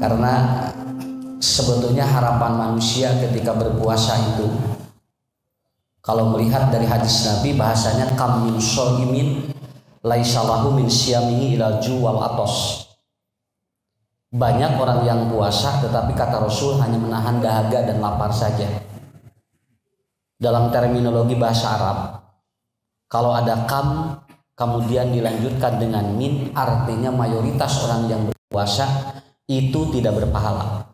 Karena sebetulnya harapan manusia ketika berpuasa itu, kalau melihat dari hadis Nabi, bahasanya kam min shaimin laisa lahu min siyamihi ilal ju' wal atos. Banyak orang yang puasa tetapi kata Rasul hanya menahan dahaga dan lapar saja. Dalam terminologi bahasa Arab, kalau ada kam kemudian dilanjutkan dengan min, artinya mayoritas orang yang berpuasa itu tidak berpahala.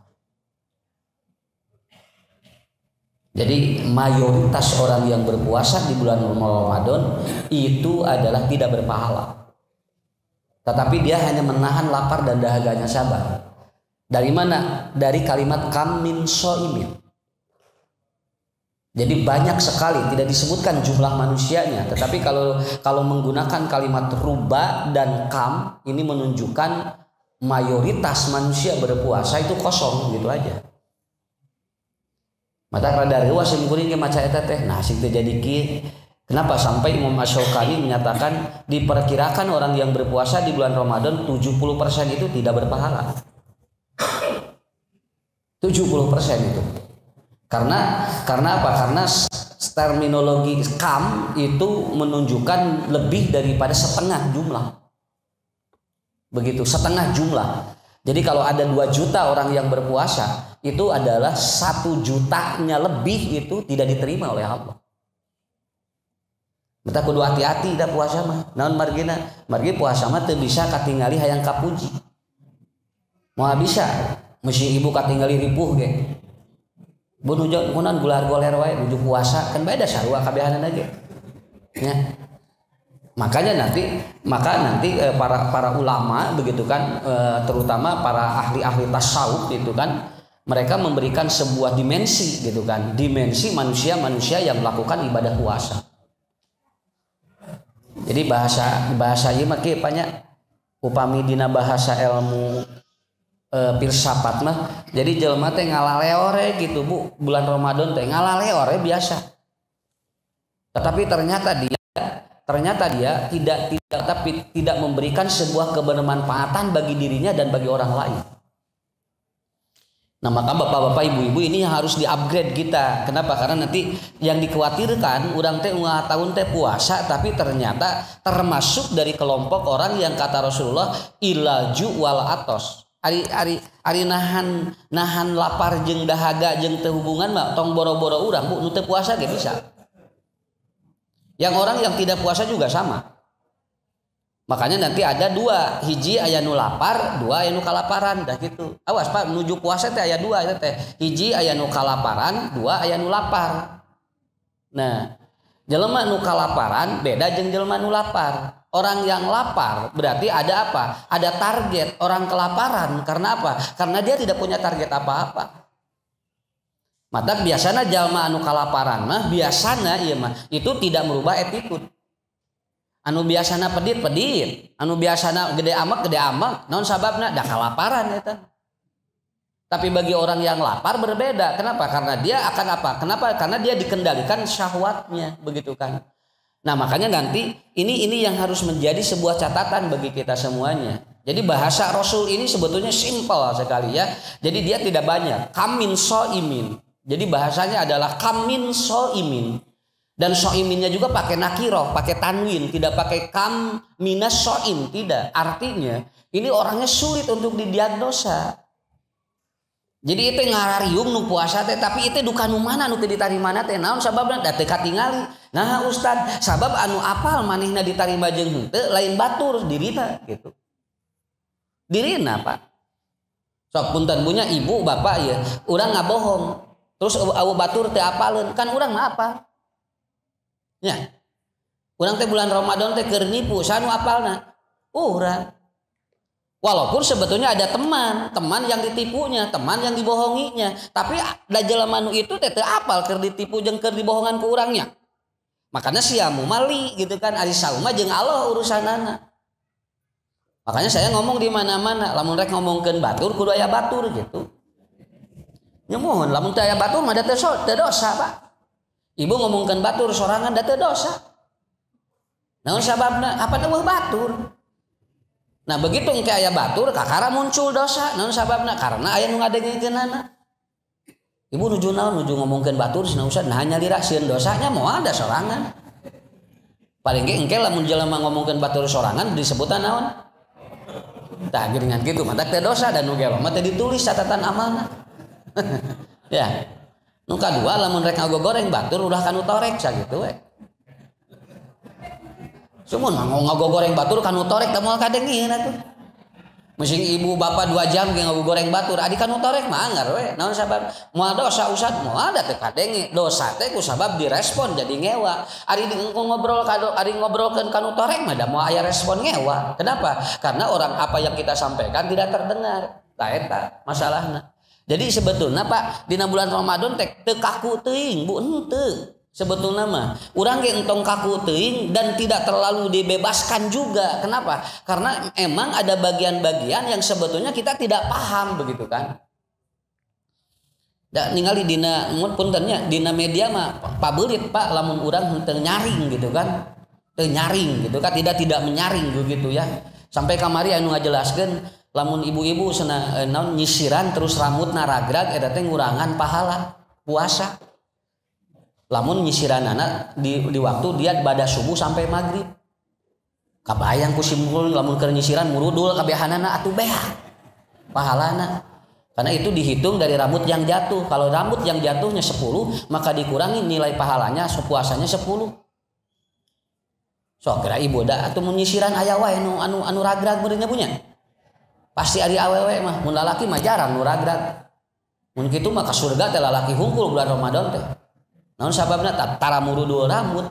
Jadi mayoritas orang yang berpuasa di bulan Ramadan itu adalah tidak berpahala. Tetapi dia hanya menahan lapar dan dahaganya sabar. Dari mana? Dari kalimat kam min shaimin. Jadi banyak sekali, tidak disebutkan jumlah manusianya, tetapi kalau menggunakan kalimat ruba dan kam, ini menunjukkan mayoritas manusia berpuasa itu kosong gitu aja. Mata rada reuas simkuring ge maca eta teh. Nah, sing teu jadi kieu. Kenapa sampai Imam Asy-Syaukani menyatakan diperkirakan orang yang berpuasa di bulan Ramadan 70% itu tidak berpahala. 70% itu. Karena apa? Karena terminologi kam itu menunjukkan lebih daripada setengah jumlah. Begitu, setengah jumlah. Jadi kalau ada 2 juta orang yang berpuasa, itu adalah 1 jutanya lebih itu tidak diterima oleh Allah. Mata kudu hati-hati dah puasa mah. Naon margina? Margi puasa mah teu bisa katingali hayang kapuji. Moal bisa, mesti ibu katingali ripuh ge. Bun hujan kunan gular-goler wae nuju puasa kan beda sarua kabehanan aja. Ya. Makanya nanti para ulama begitu kan, terutama para ahli-ahli tasawuf gitu kan, mereka memberikan sebuah dimensi gitu kan, dimensi manusia yang melakukan ibadah puasa. Jadi bahasa ieu mah kieu banyak upami dina bahasa ilmu filsafat mah, jadi jelema teh ngalaleore gitu Bu, bulan Ramadan teh ngalaleore biasa. Tetapi ternyata dia tidak memberikan sebuah kebermanfaatan bagi dirinya dan bagi orang lain. Nah, maka bapak-bapak, ibu-ibu ini yang harus di-upgrade kita. Kenapa? Karena nanti yang dikhawatirkan orang teh tahun teh puasa tapi ternyata termasuk dari kelompok orang yang kata Rasulullah ilaju wal atos. Ari nahan lapar jeung dahaga jeung teu hubungan mah tong boro-boro urang Bu, nu teu puasa ge bisa. Yang orang yang tidak puasa juga sama. Makanya nanti ada 2, hiji aya nu lapar, 2 aya nu kalaparan, dah gitu. Awas Pak, menuju puasa teh aya 2 eta teh. Hiji aya nu kalaparan, 2 aya nu lapar. Nah, jelema nu kalaparan beda jeung jelema nu lapar. Orang yang lapar berarti ada apa? Ada target. Orang kelaparan karena apa? Karena dia tidak punya target apa-apa. Mata biasanya jalma anu kalaparan mah biasana ieu mah itu tidak merubah attitude. Anu biasana pedit, anu biasana gede amak, naon sababna? Da kalaparan eta. Tapi bagi orang yang lapar berbeda. Kenapa? Karena dia akan apa? Kenapa? Karena dia dikendalikan syahwatnya, begitu kan. Nah, makanya nanti ini yang harus menjadi sebuah catatan bagi kita semuanya. Jadi bahasa Rasul ini sebetulnya simpel sekali ya. Jadi dia tidak banyak. Kamin soimin. Jadi bahasanya adalah kamin soimin. Dan soiminnya juga pakai nakiroh, pakai tanwin, tidak pakai kam minas soim, tidak. Artinya ini orangnya sulit untuk didiagnosa. Jadi itu ngararium nu puasa teh, tapi itu duka nu mana nu teu ditarimana teh naon sababna da teu katingali. Nah Ustad, sabab anu apal manehna ditarima jeung henteu lain batur dirina gitu. Dirina Pak. Sok punten punya ibu bapak ya, urang ngabohong. Terus awu batur teh apaleun, kan urang mah apa? Ya. Urang teh bulan Ramadan teh keur nipu, sanu apalna? Urang. Walaupun sebetulnya ada teman yang ditipunya, teman yang dibohonginya, tapi da jelema nu itu teh teu apal keur ditipu jeung keur dibohongan ku urangnya. Makanya siamu mali gitu kan, ari sauma jeung Allah urusanana. Makanya saya ngomong di mana-mana, lamun rek ngomongkeun batur kudu aya batur gitu. Nya mohon lamun teu aya batur mah da teu dosa, Pak. Ibu ngomongkeun batur sorangan da teu dosa. Naon sababna? Apa teh batur? Nah begitu engke aya batur kakara muncul dosa naon sababna karena aya nu ngadengikeunana. Ibu nuju naon nuju ngomongkeun batur cenah usah nah nyalira sieun dosanya mau ada sorangan. Paling ge engke lamun jelema ngomongkeun batur sorangan disebutan naon? Tah geuningan kitu mah teh dosa dan nu gelo mah teh ditulis catatan amalna. Ya. Nu kadua lamun rek ngagogoreng batur ulah kanu torek sakitu we. Sumun mah ngagogoreng batur kanu torek teh moal kadengieun atuh. Mesin ibu bapak 2 jam ge ngagogoreng batur adi kanu torek mah anggar we. Naon sabab moal dosa usad moal ada teh kadenge. Dosa teh ku sabab direspon jadi ngewa. Ari ngobrolkeun kanu torek mah da moal aya respon ngewa. Kenapa? Karena orang apa yang kita sampaikan tidak terdengar. Tah eta masalahna. Jadi sebetulnya Pak dina bulan Ramadan teh teu kaku teuing Bu henteu. Sebetulnya mah urang ge entong kaku teuing dan tidak terlalu dibebaskan juga. Kenapa? Karena emang ada bagian-bagian yang sebetulnya kita tidak paham begitu kan. Da ningali dina puntennya dina media mah pabeulit Pak lamun urang henteu nyaring gitu kan. Teu nyaring gitu kan tidak menyaring begitu ya. Sampai kamari anu ngajelaskeun lamun ibu-ibu cenah naon nyisiran terus rambutna ragrag eta teh ngurangan pahala puasa. Lamun nyisiranana di waktu dia bada subuh sampai maghrib. Kabayang ku simpul lamun keur nyisiran murudul kabehanana atuh beah pahalana. Karena itu dihitung dari rambut yang jatuh. Kalau rambut yang jatuhnya 10 maka dikurangi nilai pahalanya puasanya 10. So kira ibu da atuh mun nyisiran aya wae anu ragrag meureun punya. Pasti ari awewe mah mun lalaki mah jarang nu ragrag. Mun kitu mah ka surga teh lalaki hungkul bulan Ramadan teh. Naon sababna tara murudul rambut.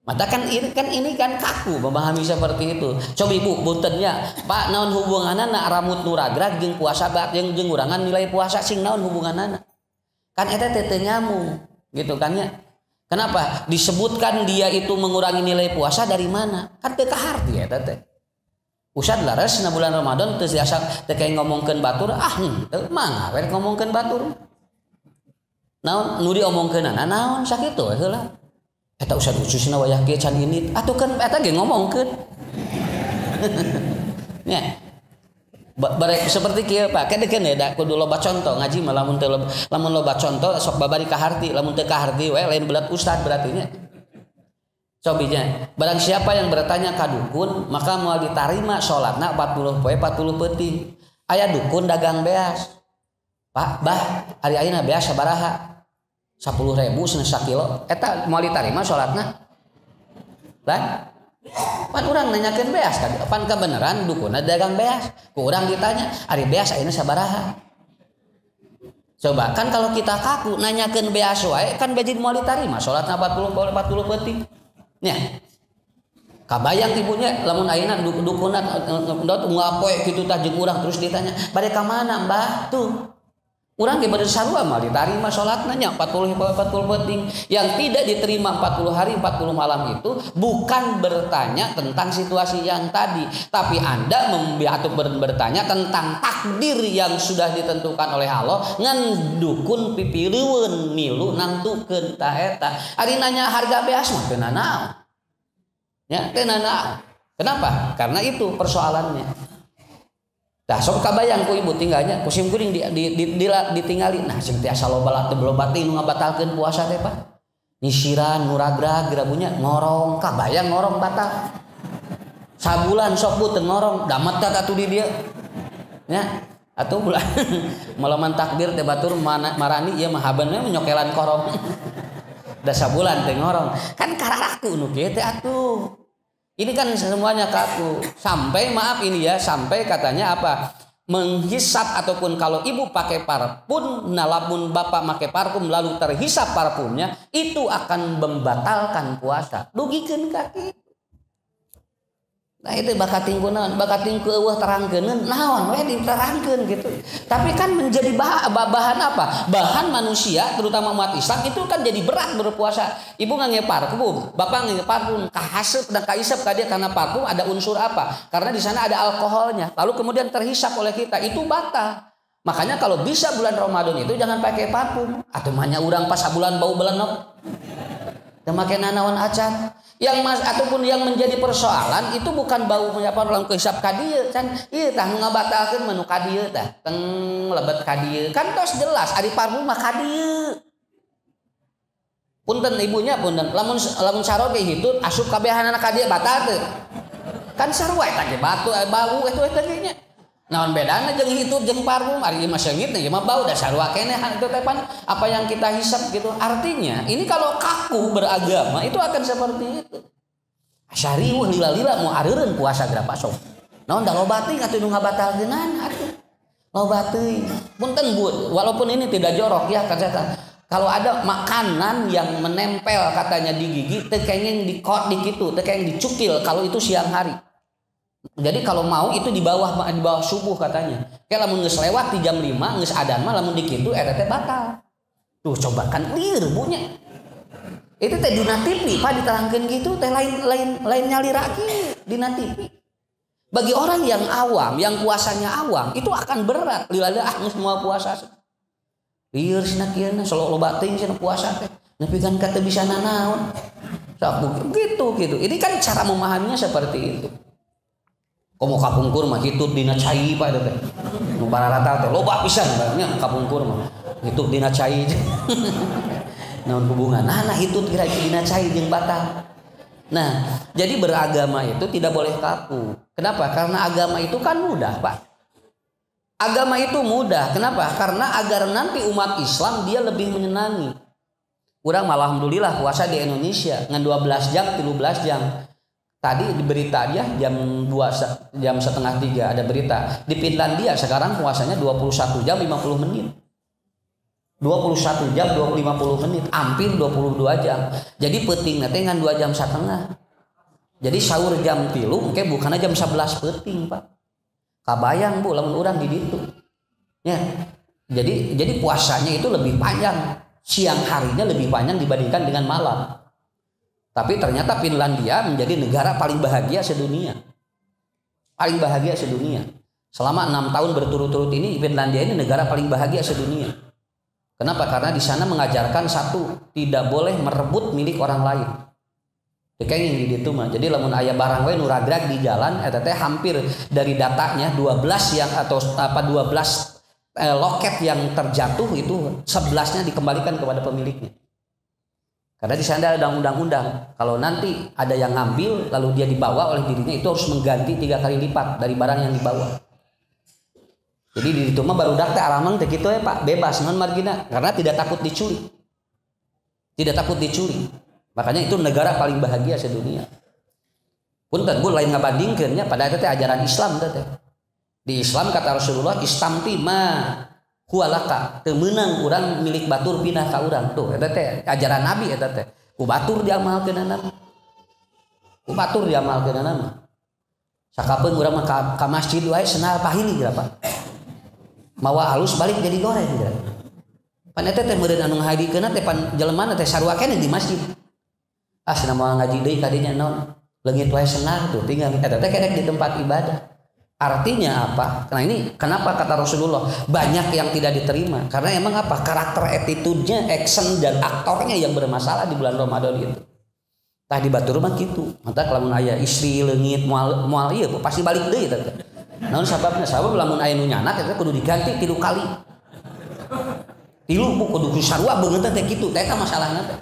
Mata kan ini kan kaku memahami seperti itu. Coba ibu puntennya, Pak naon hubunganana rambut nu ragrag jeung puasa bat jeung urangan nilai puasa sing naon hubunganana? Kan eta teh teu nyambung gitu kan ya. Kenapa? Disebutkan dia itu mengurangi nilai puasa dari mana? Kan teu kaharti eta teh. Usad laras na bulan Ramadan teu biasa teu kayak ngomongkeun batur teu mangga we ngomongkeun batur. Naon nu diomongkeunana naon sakitu we heula. Eta usad ususna wayah kieu can ini atuh kan eta ge ngomongkeun. Nya. Barek seperti kieu Pak, kedekeun da kudu loba contoh ngaji mah lamun loba contoh sok babari kaharti, lamun teu kaharti we lain belat ustad berarti nya. Cobinya, barang siapa yang bertanya ka dukun maka moal ditarima salatna 40 poe 40 peuting. Aya dukun dagang beas. Pak, bah, ari ayeuna beas sabaraha? 10.000 cenah sakilo. Eta moal ditarima salatna? Lah? Pan urang nanyakeun beas kan? Pan kebenaran dukunna dagang beas. Ku urang ditanya, ari beas ayeuna sabaraha? Coba kan kalau kita kaku nanyakeun beas wae kan bejid moal ditarima salatna 40 peuting. Nya. Kabayang ibunya lamun ayeuna dukunna ngapoe kitu tah jeung urang terus ditanya, "Bade ka mana, Mbah?" Tuh. Urang ge bade sarua mah ditarima salatna nya 40 peuting. Yang tidak diterima 40 hari 40 malam itu bukan bertanya tentang situasi yang tadi, tapi Anda bertanya tentang takdir yang sudah ditentukan oleh Allah ngan dukun pipiriweun milu nantukeun tah eta. Ari nanya harga beas mah teu nanaon. Ya, teu nanaon. Kenapa? Karena itu persoalannya. Tah sok kabayang ku ibu tinggalnya ku sim kuring ditingali. Nah sing teh asal loba teh nu ngabatalkeun puasa teh Pak. Nyisiran nu ragrag gerabunya ngorong kabayang ngorong batal. Sabulan sok bu teu ngorong damet atuh di dieu. Nya atuh bulan malaman takbir teh batur marani ieu mah habeunna nyokelan korong. Da sabulan teh ngorong. Kan kararaku nu kieu teh atuh. Ini kan semuanya kaku. Sampai maaf ini ya, sampai katanya apa? Menghisap ataupun kalau ibu pakai parfum, nalamun bapak pakai parfum lalu terhisap parfumnya, itu akan membatalkan puasa. Dugikeun kaki. Nah itu bakat tingku naon, bakat tingku eueuh terangkeun naon we diterangkeun gitu. Tapi kan menjadi bahan apa? Bahan manusia terutama umat Islam itu kan jadi berat berpuasa. Ibu ngange parfum, bapak ngange parfum, kahaseup dan kaisep ka dia karena parfum ada unsur apa? Karena di sana ada alkoholnya. Lalu kemudian terhisap oleh kita, itu batal. Makanya kalau bisa bulan Ramadan itu jangan pakai parfum. Atuh mah nya urang pas bulan bau belenok. Teu make nanaon acan. Ataupun yang menjadi persoalan itu bukan bau menyapa dalam kehisap kadieu kan ieu tah nu ngabatalkeun menu kadieu tah teng lebet kadieu kan tos jelas ari parfum mah kadieu punten ibunya punten lamun sarua ge hitut asup kabehanana kadieu batal teu kan sarua eta ge batu bau eta ge nya naon bedana jeung hitut jeung parfum ari mah seungit ieu mah bau da sarua keneh itu teh pan apa yang kita hisap gitu artinya ini kalau kaku beragama itu akan seperti itu syariah lila-lila mau areureun puasa berapa sok naon da loba teuing atuh nu ngabatalkeunana atuh loba teuing punten Bu walaupun ini tidak jorok ya kata kalau ada makanan yang menempel katanya di gigi teu kenging di kitu teu kenging dicukil kalau itu siang hari. Jadi kalau mau itu di bawah subuh katanya. Kayak lamun geus lewat di jam 5 geus adan mah lamun di kitu eta teh batal. Tuh coba kan lieur bunya. Itu teh dina TV Pak diterangkeun gitu teh lain nyaliraki dina TV. Bagi orang yang awam, yang puasanya awam itu akan berat. Lila geus moal puasa. Lieur cenah kieu na solo loba teuing cenah puasa teh. Nepi kan kata bisa nanaon. Sok gitu. Ini kan cara memahaminya seperti itu. Komo kapungkur mah hitut dina cai Pak eta teh. Nu bararata teh loba pisan nya kapungkur mah. Hitut dina cai. Naon hubungan? Nah hitut kira dina cai jeung batal. Nah, jadi beragama itu tidak boleh kaku. Kenapa? Karena agama itu kan mudah, Pak. Agama itu mudah. Kenapa? Karena agar nanti umat Islam dia lebih menyenangi. Urang alhamdulillah puasa di Indonesia ngan 12 jam, 13 jam. Tadi di berita dia jam 2 jam setengah 3 ada berita di Finlandia sekarang puasanya 21 jam 50 menit 21 jam 50 menit hampir 22 jam jadi peuting nanti ngan 2 jam setengah jadi sahur jam 3 mungkin bukannya jam 11 peuting Pak kabayang Bu lamun urang di ditu ya jadi puasanya itu lebih panjang siang harinya lebih panjang dibandingkan dengan malam. Tapi ternyata Finlandia menjadi negara paling bahagia sedunia. Paling bahagia sedunia. Selama 6 tahun berturut-turut ini Finlandia ini negara paling bahagia sedunia. Kenapa? Karena di sana mengajarkan satu, tidak boleh merebut milik orang lain. Kayaknya gitu mah. Jadi lamun aya barang we nu ragrag di jalan eta teh hampir dari datanya 12 yang atau 12 loket yang terjatuh itu 11-nya dikembalikan kepada pemiliknya. Karena di sana ada undang-undang kalau nanti ada yang ngambil lalu dia dibawa oleh dirinya itu harus mengganti 3 kali lipat dari barang yang dibawa. Jadi di itu mah barudak teh alamang teh kitu ya Pak, bebas non margina karena tidak takut dicuri. Tidak takut dicuri. Makanya itu negara paling bahagia sedunia. Punten Bu lain ngabandingkeunnya pada eta teh ajaran Islam teh. Di Islam kata Rasulullah istamti ma hualaka teu meunang urang milik batur pindah ka urang tuh eta teh ajaran Nabi eta teh ku batur diamalkeunana ku batur diamalkeunana mah sakapeung urang mah ka masjid wae senal pahili berapa mawa halus balik jadi goreng gitu pan eta teh meureun anu ngahadikeunna teh pan jelema teh sarua keneh di masjid cenah moal ngaji deui ka dinya naon leungit wae senal tuh tinggal eta teh keneh di tempat ibadah. Artinya apa? Nah ini kenapa kata Rasulullah banyak yang tidak diterima karena emang apa karakter attitude-nya, action dan aktornya yang bermasalah di bulan Ramadan itu. Tah di batur mah gitu. Mantap lamun aya istri leungit moal ieu pasti balik deui eta. Naon sababna? Sabab lamun aya nu nyanak eta kudu diganti 3 kali. 3 Bu kudu sarua beungeut teh kitu. Teh eta masalahna teh.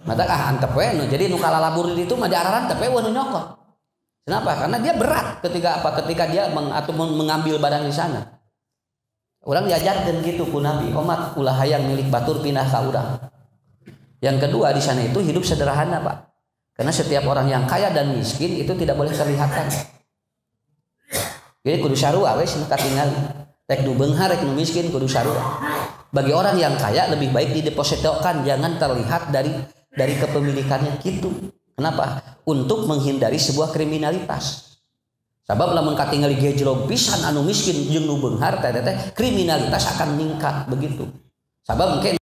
Mantap antep we jadi nu kalalabur di ditu mah diararan teh we nu nyokot. Kenapa? Karena dia berat ketika dia mengambil barang di sana. Orang diajarkan gitu ku Nabi, omat ulah hayang milik batur pindah ka urang. Yang kedua di sana itu hidup sederhana Pak. Karena setiap orang yang kaya dan miskin itu tidak boleh kelihatan. Jadi kudu sarua we cenah katingali. Rek nu beunghar rek nu miskin kudu sarua. Bagi orang yang kaya lebih baik didepositokan jangan terlihat dari kepemilikannya gitu. Kenapa? Untuk menghindari sebuah kriminalitas. Sabab lamun katingali gejlog pisan anu miskin jeung nu beunghar teh kriminalitas akan meningkat begitu. Sabab mungkin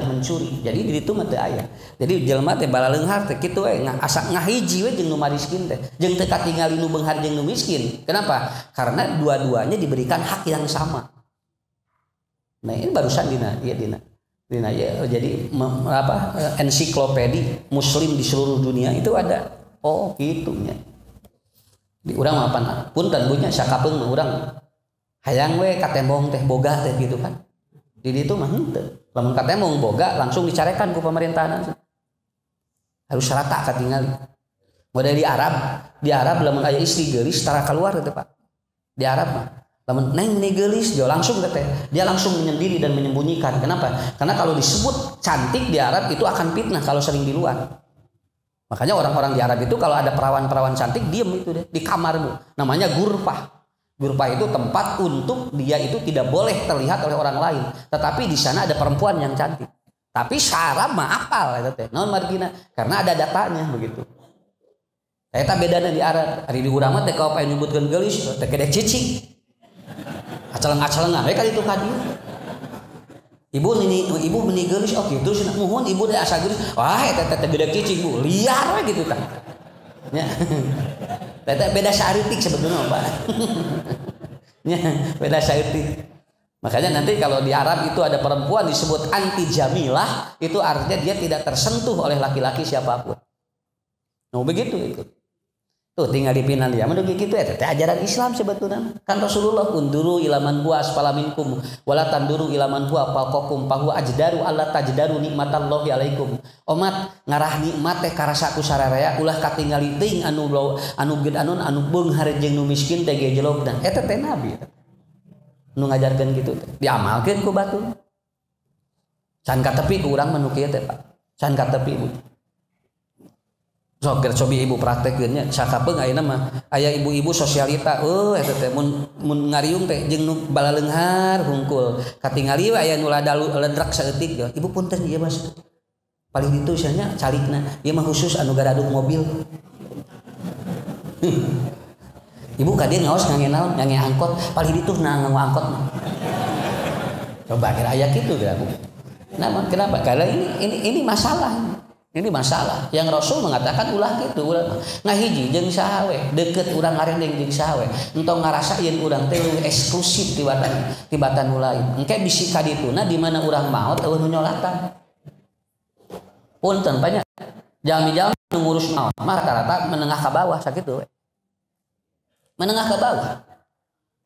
mencuri. Jadi di ditu mah teu aya. Jadi jelema teh bala leunghar teh kitu we asa ngahiji we jeung nu miskin teh. Jeung teu katingali nu beunghar jeung nu miskin. Kenapa? Karena dua-duanya diberikan hak yang sama. Nah, ini barusan dina. Ya, jadi ensiklopedi Muslim di seluruh dunia itu ada. Oh gitunya. Di urang apa? Punten bunya sakapeung urang hayang we katembong teh boga teh gitu kan. Di ditu mah henteu. Lamun katembong boga langsung dicarekan ku pemerintahan. Harus rata katingali. Model di Arab lamun aya istri geulis tara keluar teh Pak. Di Arab mah lamun neng ini geulis dia langsung teh dia langsung menyendiri dan menyembunyikan. Kenapa? Karena kalau disebut cantik di Arab itu akan fitnah kalau sering di luar. Makanya orang-orang di Arab itu kalau ada perawan-perawan cantik diem itu deh di kamar Bu. Namanya gurfah. Gurfah itu tempat untuk dia itu tidak boleh terlihat oleh orang lain. Tetapi di sana ada perempuan yang cantik. Tapi Arab mah apal eta teh. Naon margina? Karena ada datanya begitu. Eta bedana di Arab. Ari di urang mah teh kalau pae nyebutkeun geulis teh gede cicing. Aceleng-acelengan we kali itu ka dieu. Ibu meni geulis oh kitu cenah muhun ibu teh asa geulis. Wah eta teh beda cicing Bu, liar we gitu kan. Nya. Eta beda saeutik sebetulnya Pak. Nya, beda saeutik. Makanya nanti kalau di Arab itu ada perempuan disebut anti jamilah, itu artinya dia tidak tersentuh oleh laki-laki siapapun. Nah begitu itu. Tuh tinggal dipinang dia menurut gitu ya teh ajaran Islam sebetulnya kan Rasulullah unduru ilaman huwa asfala minkum wala tanduru ilaman huwa fawqakum fahuwa ajdaru alla tajdaru nikmatallahi alaikum omat ngarah nikmat teh karasa ku sararea ulah katingali teuing anu ged anu beunghar jeung nu miskin teh ge jelogna eta teh nabi nu ngajarkeun kitu teh diamalkeun ku batur can ka tepi ku urang mah nu kieu teh Pak can ka tepi Bu. Sok cobi ibu praktekeunnya sakapeung ayeuna mah aya ibu-ibu sosialita eta teh mun ngariung teh jeung nu balaleunghar hungkul katingali we aya nu ledrak saeutik ibu punten ieu Mas paling ditu nya calikna ieu mah khusus anu garaduk mobil ibu ka dieu ngaos ngange naon ngange angkot paling ditu nganggo angkot mah coba kira aya kitu teh aku kenapa karena ini masalah. Ini masalah yang Rasul mengatakan ulah gitu ulah ngahiji jeung saha we deukeut urang ngarendeng jeung saha we entong ngarasakeun urang teh eksklusif tibatan nu lain engke bisi ka dituna di mana urang maot eueuh nu nyolatan punten banyak jalmi-jalmi nu ngurus maot mah rata-rata menengah ka bawah sakitu we menengah ka bawah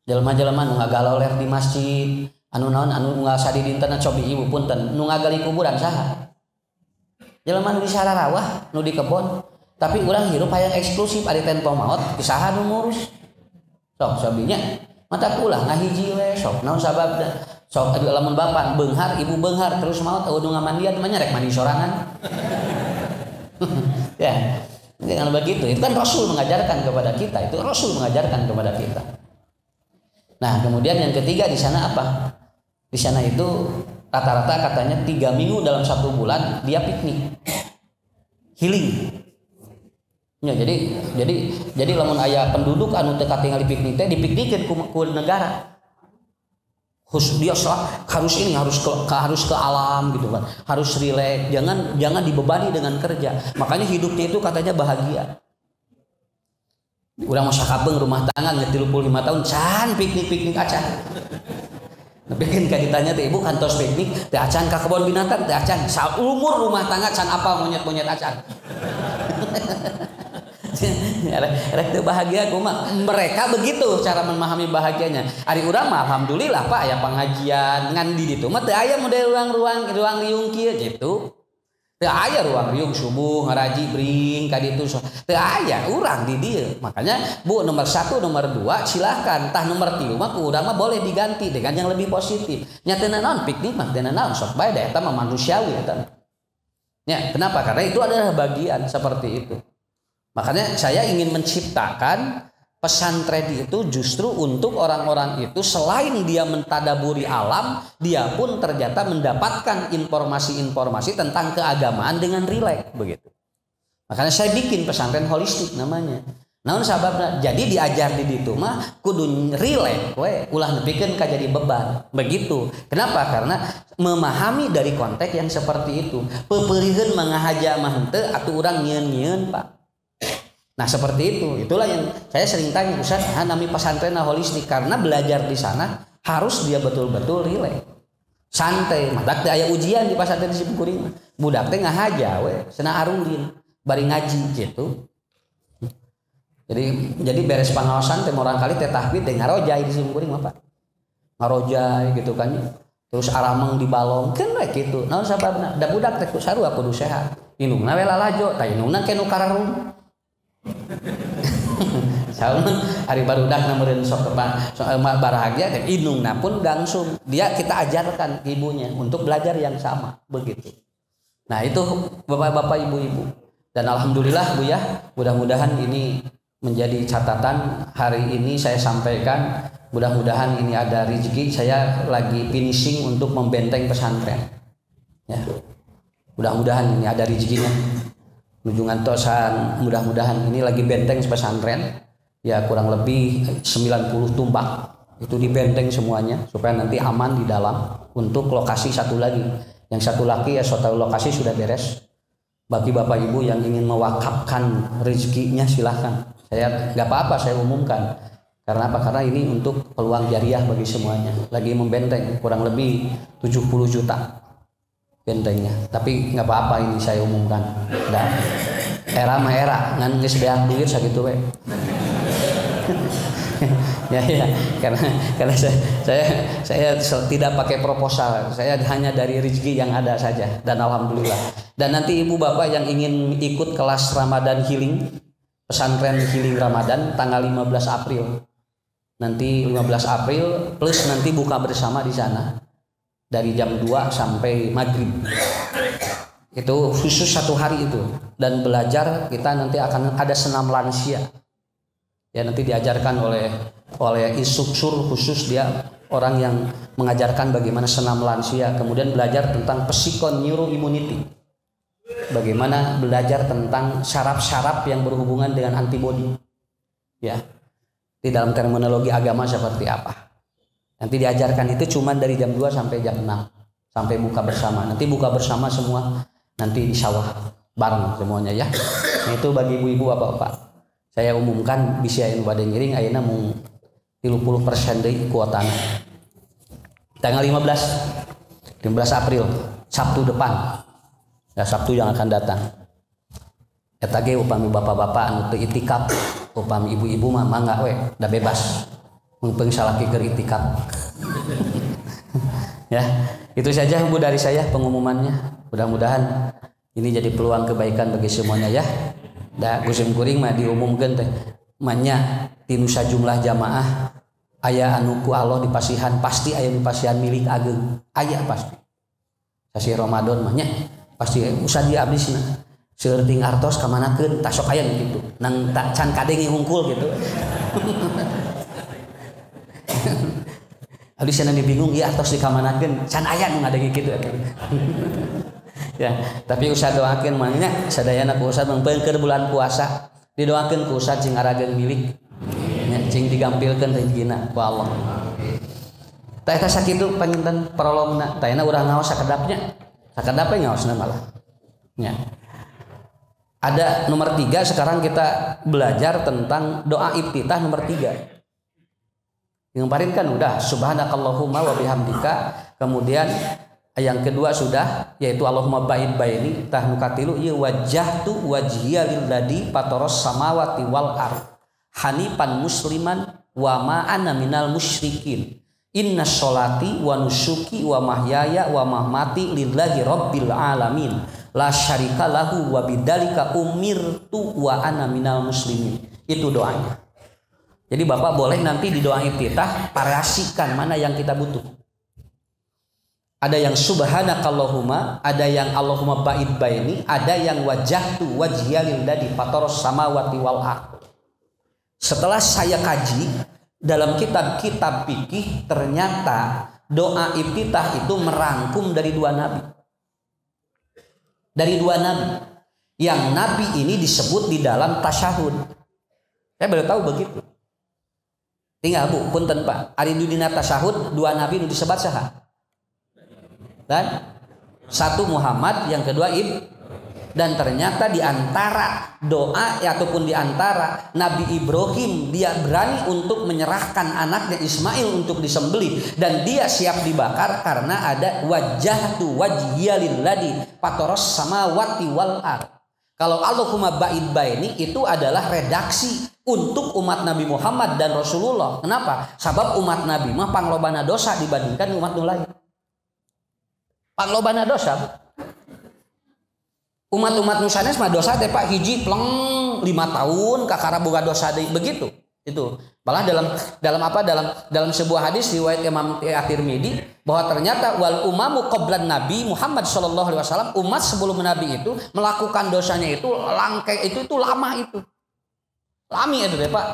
jelema-jelema nu ngagaloler di masjid anu naon anu ngasadi dinten cobi ibu punten nu ngagali kuburan saha jelema nu di sararawah nu di kebon tapi urang hirup hayang eksklusif ari tempo maot saha nu ngurus sok sabinya mata ulah ngahiji we sok naon sababna sok lamun bapak beunghar ibu beunghar terus maot eueuh nu ngamandian mah rek mandi sorangan ya dengan begitu itu kan Rasul mengajarkan kepada kita itu Rasul mengajarkan kepada kita. Nah kemudian yang ketiga di sana apa di sana itu rata-rata katanya 3 minggu dalam 1 bulan dia piknik healing ya, jadi lamun aya penduduk anu teu katingali piknik teh dipiknikeun ku negara khusus dia harus ke alam gitu kan harus rileks jangan dibebani dengan kerja makanya hidupnya itu katanya bahagia urang mah sakapeung rumah tangga geus 35 tahun can piknik acan bikin ka ditanya teh ibu kantos piknik teh acan ka kebon binatang teh acan saumur rumah tangga can apa monyet-monyet acan rek teu bahagia kumaha mereka begitu cara memahami bahagianya ari urang mah alhamdulillah Pak aya pengajian ngan di ditu mah teu aya model ruang riung kieu gitu teu aya ruang riung subuh ngaraji bring ka ditu teu aya urang di dieu makanya Bu nomor 1 nomor 2 silahkan tah nomor 3 mah urang mah boleh diganti dengan yang lebih positif nya teu naon piknik mah teu naon sok bae da eta mah manusiawi eta nya kenapa karena itu adalah bagian seperti itu makanya saya ingin menciptakan pesantren itu justru untuk orang-orang itu selain dia mentadaburi alam dia pun ternyata mendapatkan informasi-informasi tentang keagamaan dengan rileks begitu makanya saya bikin pesantren holistik namanya naon sababna jadi diajar di ditu mah kudu rileks we ulah nepikeun ka jadi beban begitu kenapa karena memahami dari konteks yang seperti itu peupeurieun mangahaja mah henteu atuh urang nyieun-nyieun Pak. Nah seperti itu, itulah yang saya sering tanya Ustaz, nami pesantren holistik karena belajar di sana harus dia betul-betul rileks. santai matak teh aya ujian di pasantren di Simkuring budak teh ngahaja we cenah arulin bari ngaji gitu. Jadi beres pangaosan teh orang kali teh tahfidz teh ngarojai di Simkuring mah Pak. Ngarojai gitu kan. Terus arameng dibalong kan we kitu. Naon sababna? Da budak teh sarua kudu sehat. Indungna we lalajo, tah indungna kenu kararum. Saun hari barudak meureun sok bahagia dan indungna pun langsung dia kita ajarkan ibunya untuk belajar yang sama begitu. Nah itu bapak-bapak ibu-ibu dan alhamdulillah Bu ya mudah-mudahan ini menjadi catatan hari ini saya sampaikan mudah-mudahan ini ada rezeki saya lagi finishing untuk membenteng pesantren ya mudah-mudahan ini ada rezekinya Nujungan tosan mudah-mudahan ini lagi benteng pesantren ya kurang lebih 90 tumpah itu dibenteng semuanya supaya nanti aman di dalam untuk lokasi satu lagi yang satu lagi ya suatu lokasi sudah beres bagi bapak ibu yang ingin mewakafkan rezekinya silahkan saya nggak apa-apa saya umumkan karena apa karena ini untuk peluang jariah bagi semuanya lagi membenteng kurang lebih 70 juta bentengnya tapi nggak apa-apa ini saya umumkan dan era mah era ngan geus beak duit sakitu we ya karena saya tidak pakai proposal saya hanya dari rezeki yang ada saja dan alhamdulillah dan nanti ibu bapak yang ingin ikut kelas Ramadan healing pesantren healing Ramadan tanggal 15 April nanti 15 April plus nanti buka bersama di sana dari jam 2 sampai maghrib itu khusus satu hari itu dan belajar kita nanti akan ada senam lansia ya nanti diajarkan oleh instruktur khusus dia orang yang mengajarkan bagaimana senam lansia kemudian belajar tentang psikoneuroimmunity bagaimana belajar tentang syaraf-syaraf yang berhubungan dengan antibodi ya di dalam terminologi agama seperti apa nanti diajarkan itu cuma dari jam 2 sampai jam 6 sampai buka bersama nanti buka bersama semua nanti di sawah bareng semuanya ya nah, itu bagi ibu-ibu bapak-bapak saya umumkan bisa anu bade ngiring ayeuna mung 30% deui kuotana. Tanggal 15 April Sabtu depan. Ya Sabtu yang akan datang. Eta ge upami bapak-bapak anu teu itikaf, upami ibu-ibu mah mangga we, da bebas. Mumpung salaki keur itikaf. Ya, itu saja Bu dari saya pengumumannya. Mudah-mudahan ini jadi peluang kebaikan bagi semuanya ya. Da Gusim Kuring mah diumumkeun teh manya tinu sajumlah jamaah aya anu ku Allah di pasihan pasti aya di pasihan milik Ageng aya pasti sasi Ramadan mah nya pasti usah diabisna seueur ting artos ka manakeun tah sok aya kitu nang can kadenge hungkul gitu abis cenah dibingung ieu artos dikamanakeun can aya nu ngadenge kitu ya tapi usah doakeun mah nya sadayana ku Ustaz mengpeungkeun bulan puasa didoakeun ku Ustaz cing arageun milik nya cing digampilkeun rezekina ku Allah tah eta sakitu panginten prologna tah urang ngaos sakedapnya sakedapnya ngaosna malah nya ada nomor 3 sekarang kita belajar tentang doa iftitah nomor 3 yang kemarin kan udah subhanakallahumma wa bihamdika kemudian yang kedua sudah yaitu Allahumma ba'id baini tahnu katilu ieu wajjahtu wajhiya lilladzi fataras samawati wal ard hanifan musliman wa ma ana minal musyrikin inna sholati wa nusuki wa mahyaya wa mamati lillahi rabbil alamin la syarika lahu wa bidzalika umirtu wa ana minal muslimin itu doanya jadi Bapak boleh nanti di doa iftitah variasikan mana yang kita butuh. Ada yang subhanakallahumma, ada yang Allahumma ba'id baini, ada yang wajjahtu wajhiya lilladzi fataras samawati wal ard. Setelah saya kaji dalam kitab-kitab fikih ternyata doa iftitah itu merangkum dari 2 nabi. Dari 2 nabi. Yang nabi ini disebut di dalam tasyahud. Saya baru tahu begitu. Tinggal Bu, punten Pak. Ari dina tasyahud 2 nabi nu disebat saha? Dan 1 Muhammad, yang kedua Dan ternyata di antara doa ataupun di antara Nabi Ibrahim, dia berani untuk menyerahkan anaknya Ismail untuk disembelih dan dia siap dibakar karena ada wajjahtu wajhiya lilladzi fataras samawati wal ardh. Kalau Allahumma ba'id baini itu adalah redaksi untuk umat Nabi Muhammad dan Rasulullah. Kenapa? Sebab umat Nabi mah panglobana dosa dibandingkan umat nu lain. Panglobana dosa. Umat-umat nusanes mah dosa teh Pak hiji pleng 5 tahun kakara boga dosa deui begitu. Itu. Malah dalam sebuah hadis riwayat Imam At-Tirmidzi bahwa ternyata wal umamu qablan Nabi Muhammad sallallahu alaihi wasallam, umat sebelum Nabi itu melakukan dosanya itu langkai itu lama itu. Lami itu teh Pak.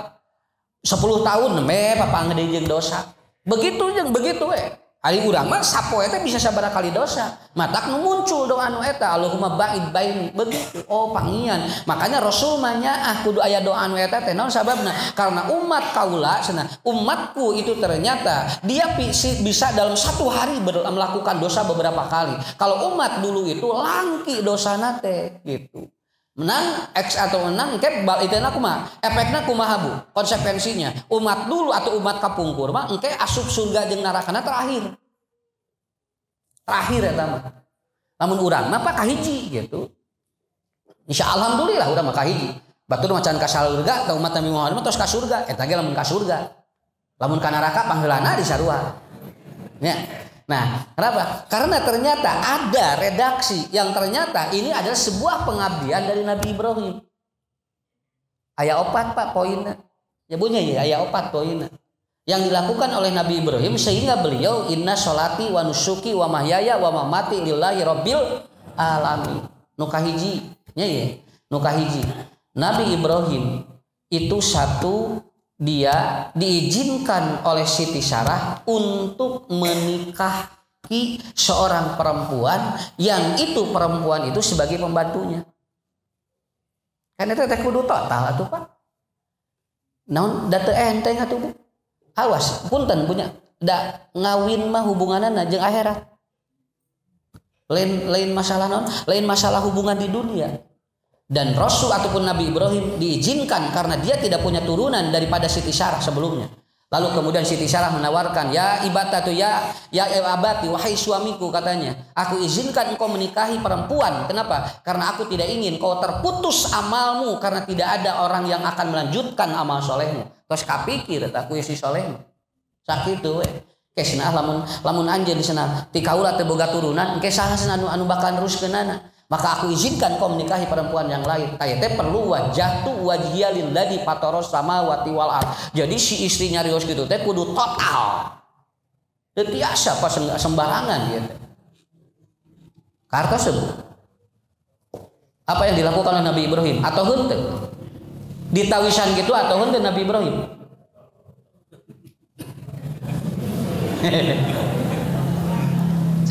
10 tahun nembe papa ngeudeung dosa. Begitu jeung begitu we. Ari urang mah sapoe teh bisa sabaraha kali dosa. Matak nu muncul doa nu eta Allahumma ba'id baini begitu. Oh pangian. Makanya Rasul mah nyaah kudu aya doa nu eta teh naon sababna? Karena umat kaula cenah, umatku itu ternyata dia bisa dalam 1 hari melakukan dosa beberapa kali. Kalau umat dulu itu langki dosana teh gitu. Menang X atau menang engke itena kumaha efekna kumaha bu konsekuensinya umat dulu atau umat kapungkur mah engke asup surga jeung nerakana terakhir eta mah lamun urang mah Pak kahiji gitu insya alhamdulillah urang mah kahiji batur macan ka surga atau umat Nabi Muhammad mah tos ka surga eta ge lamun ka surga lamun ka neraka pangheulana di sarua nya. Nah, kenapa? Karena ternyata ada redaksi yang ternyata ini adalah sebuah pengabdian dari Nabi Ibrahim. Aya 4 Pak poinnya. Ya bunyi ya, aya 4 poinnya. Yang dilakukan oleh Nabi Ibrahim sehingga beliau inna sholati wa nusuki wa mahyaya wa mamati lillahi rabbil alamin. Nu kahiji, nya ye. Nu kahiji. Nabi Ibrahim itu satu dia diizinkan oleh Siti Sarah untuk menikahi seorang perempuan yang itu perempuan itu sebagai pembantunya. Kan itu teh kudu total atuh Pak. Naon da teu enteng atuh Bu. Awas, punten punya. Da ngawin mah hubunganana jeung akhirat. Lain masalah naon? Lain masalah hubungan di dunia. Dan Rasul ataupun Nabi Ibrahim diizinkan karena dia tidak punya turunan daripada Siti Sarah sebelumnya. Lalu kemudian Siti Sarah menawarkan, ya ibatatu ya abati wahai suamiku katanya, aku izinkan engkau menikahi perempuan. Kenapa? Karena aku tidak ingin kau terputus amalmu karena tidak ada orang yang akan melanjutkan amal solehmu. Terus kapikir aku si solehmu. Sakitu we. Kesna lamun anjeun di sana ti kaula teu boga turunan, engke saha anu bakal neruskeunana. Maka aku izinkan kau menikahi perempuan yang lain. Kayak teh perlu wajjahtu wajhiya lilladzi fataras samawati wal ardh. Jadi si istrinya rios kitu teh kudu total. Teu tiasa pas sembarangan dia teh. Kartos apa yang dilakukan oleh Nabi Ibrahim atau henteu? Ditawisan gitu atau henteu Nabi Ibrahim?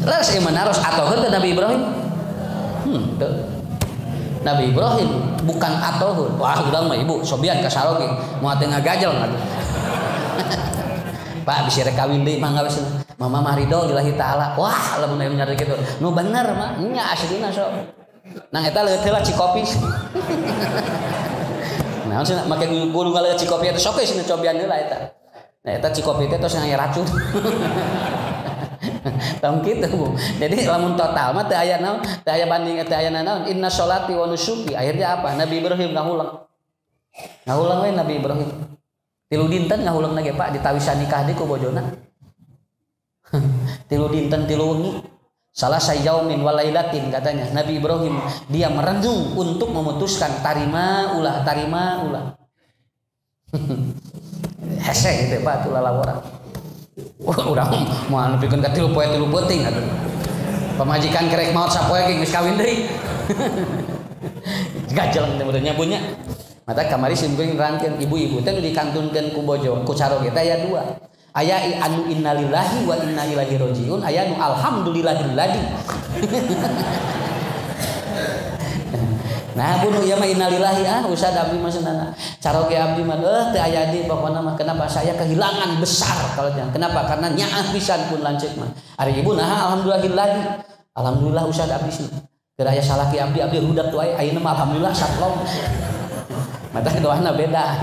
Jelas menaros atau henteu Nabi Ibrahim? Nabi Ibrahim bukan atohun. Wah udah mah ibu sobian kasaroge mau teu ngagajel ngadu. Pak bisa rek kawin deui mangga wis mama mah ridho lillahi taala. Wah lamun aya nyari kitu nu bener mah nya aslina sok nang eta leuit heula cikopi. Nah cenah make gunung galeuit cikopi eta sok geus cobian heula eta. Nah eta cikopi teh tos aya racun. Tam kitu Bu. Jadi lamun total mah teu aya naon, teu aya banding teu aya naon. Inna sholati wa nusuki. Akhirnya apa? Nabi Ibrahim ngahulang. Ngahulang we Nabi Ibrahim. 3 dinten ngahulang lagi Pak ditawisan nikah di ku bojona. 3 dinten 3 wengi. Salah sayaumin walailatin katanya. Nabi Ibrahim dia merenung untuk memutuskan tarima ulah. Hese gitu Pak tuh lalawara. Udah mau nepikeun ka 3 poe 3 peuting atuh. Pamajikan kerek maot sapoe ge geus kawin deui. Gajel teh bener nyabunya. Mata kamari simkuring rangkeun ibu-ibu teh nu dikantunkeun ku bojo ku caroge teh aya 2. Aya anu innalillahi wa inna ilaihi rajiun, aya nu alhamdulillahilladzi. Nah bunu ya mah innalillahi usah abdi mah cenah. Caroge abdi mah teu aya di pokona mah kenapa saya kehilangan besar kalau jangan. Kenapa? Karena nyaah pisan pun lanceuk mah. Ari ibu nah alhamdulillahilladzi. Alhamdulillah usah abdi cenah. Keur aya salaki abdi rudak tuh ayeuna mah alhamdulillah saplong. Mata doana beda.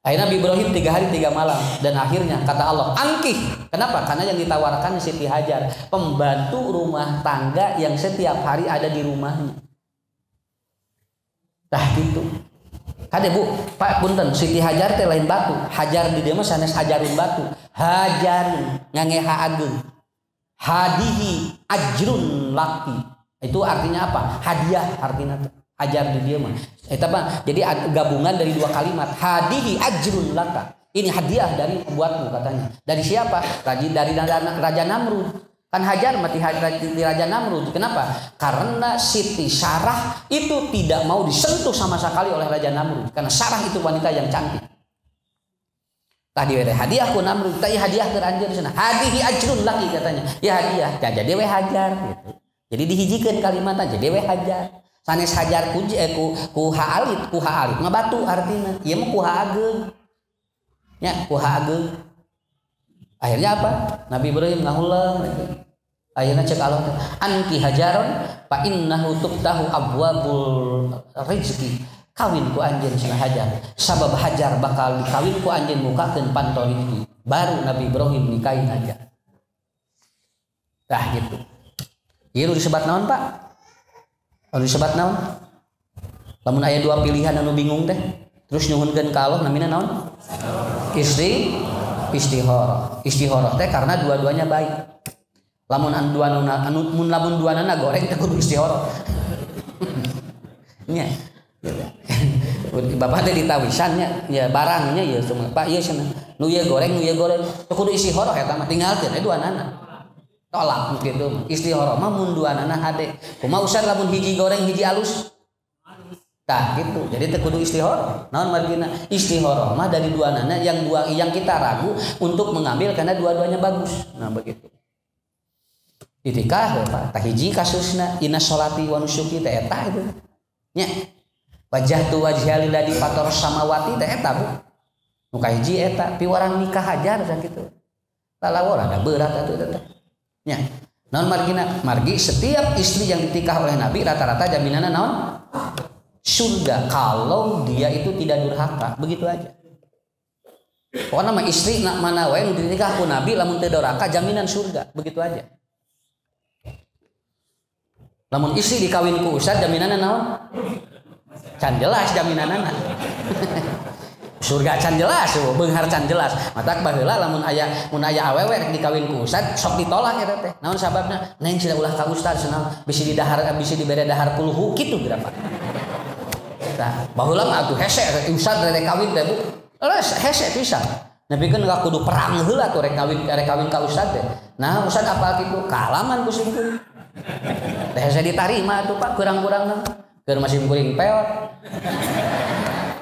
Akhirnya Nabi Ibrahim 3 hari 3 malam dan akhirnya kata Allah angkih. Kenapa? Karena yang ditawarkan Siti Hajar pembantu rumah tangga yang setiap hari ada di rumahnya. Tah gitu. Kade Bu, Pak punten Siti Hajar teh lain batu. Hajar di dieu mah sanes hajarun batu. Hajarun ngangeha ageung. Hadihi ajrun laki. Itu artinya apa? Hadiah artinya hajar di dia mah. Eta mah jadi gabungan dari 2 kalimat. Hadihi ajrun laka. Ini hadiah dari buatmu katanya. Dari siapa? Dari Raja Namrud. Kan hajar mati Raja Namrud. Kenapa? Karena Siti Sarah itu tidak mau disentuh sama sekali oleh Raja Namrud. Karena Sarah itu wanita yang cantik. Tadi hadiah ku Namrud, tadi hadiah ke anjeun di sana. Hadihi ajrun laki katanya. Ya hadiah. Jadi we hajar gitu. Jadi dihijikeun kalimatna jadi we hajar. Sanes hajar ku haalit mah batu artinya. Ieu mah ku haageung. Ya, ku haageung. Akhirnya apa? Nabi Ibrahim ngahulang. Ayeuna cek Allah anki hajaron fa innahu tuftahu abwabul rizqi. Kawin ku anjeun cenah hajar. Sabab hajar bakal dikawin ku anjeun mukakeun pantau rezeki. Baru Nabi Ibrahim nikahin hajar. Tah gitu. Ieu disebut naon, Pak? Lalu disebut naon? Lamun aya 2 pilihan anu bingung teh, terus nyuhunkeun ka Allah namina naon? Istihoroh. Istihoroh teh karena dua-duanya baik. Lamun lamun duanana goreng teh kudu istihoroh. Nya. Bapak teh ditawisannya ya barangnya ya cuma Pak ieu cenah. Nu ieu goreng teh kudu istihoroh eta mah tinggalkeun duanana. Tolak gitu. Istihoroh mah mun duanana hade. Kumaha usah lamun hiji goreng hiji alus. Tah gitu. Jadi teu kudu istihoroh. Naon margina? Istihoroh mah dari duanana yang kita ragu untuk mengambil karena dua-duanya bagus. Nah begitu. Itikah Pak. Tah hiji kasusna inna sholati wa nusuki teh eta itu. Nya. Wajhatu wajhiya lillazi fataras samawati teh eta Bu. Nu kahiji eta piwarang nikah hajar sakitu. Lalawor ada berat atuh teh. Ya, naon margina? Margi setiap istri yang ditikah oleh Nabi rata-rata jaminannya naon? Surga kalau dia itu tidak durhaka, begitu aja. Pokoknya nama istri nak mana wae nu ditikah ku Nabi lamun teu durhaka jaminan surga, begitu aja. Lamun istri dikawin ku ustad jaminannya naon? Can jelas jaminanana. Surga can jelas, beunghar can jelas. Matak baheula lamun aya awewe rek dikawin ku ustad sok ditolak eta teh. Naon sababna? Neng cenah ulah ka ustad cenah bisi dibere dahar puluh kitu berapa. Tah, baheula mah atuh hese ustad rek kawin teh Bu. Les hese pisan. Nepikeun ka kudu perang heula tuh rek kawin ka ustad teh. Nah, ustad apa kitu? Kalaman ku simkuring. Teh hese ditarima tuh Pak kurang-kurangna. Keur masih kuring peot.